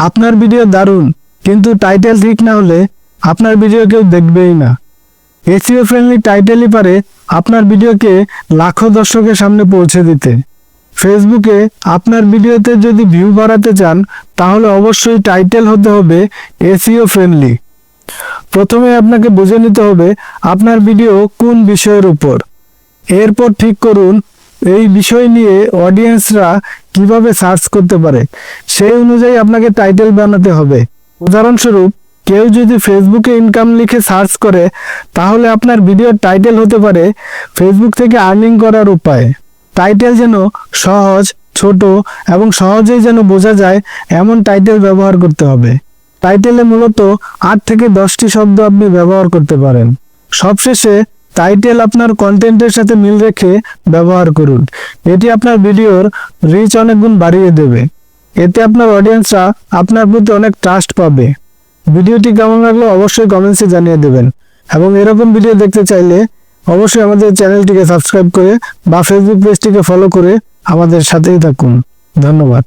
আপনার ভিডিও দারুণ, কিন্তু টাইটেল ঠিক না হলে আপনার ভিডিও কেউ দেখবেই না। এসইও ফ্রেন্ডলি টাইটেলই পারে আপনার ভিডিওকে লাখো দর্শকের সামনে পৌঁছে দিতে। ফেসবুকে আপনার ভিডিওতে যদি ভিউ বাড়াতে চান, তাহলে অবশ্যই টাইটেল হতে হবে এসইও ফ্রেন্ডলি। প্রথমে আপনাকে বুঝে নিতে হবে আপনার ভিডিও কোন বিষয়ের উপর। এরপর ঠিক করুন এই বিষয় নিয়ে অডিয়েন্সরা কিভাবে সার্চ করতে পারে, সেই অনুযায়ী আপনাকে টাইটেল বানাতে হবে। উদাহরণস্বরূপ, কেউ যদি ফেসবুকে ইনকাম লিখে সার্চ করে, তাহলে আপনার ভিডিওর টাইটেল হতে পারে ফেসবুক থেকে আর্নিং করার উপায়। টাইটেল যেন সহজ, ছোট এবং সহজেই যেন বোঝা যায় এমন টাইটেল ব্যবহার করতে হবে। টাইটেলে মূলত 8 থেকে 10টি শব্দ আপনি ব্যবহার করতে পারেন। সবশেষে টাইটেল আপনার কন্টেন্টের সাথে মিল রেখে ব্যবহার করুন। এটি আপনার ভিডিওর রিচ অনেক গুণ বাড়িয়ে দেবে। এতে আপনার অডিয়েন্সরা আপনার প্রতি অনেক ট্রাস্ট পাবে। ভিডিওটি কেমন লাগলো অবশ্যই কমেন্টসে জানিয়ে দেবেন, এবং এরকম ভিডিও দেখতে চাইলে অবশ্যই আমাদের চ্যানেলটিকে সাবস্ক্রাইব করে বা ফেসবুক পেজটিকে ফলো করে আমাদের সাথেই থাকুন। ধন্যবাদ।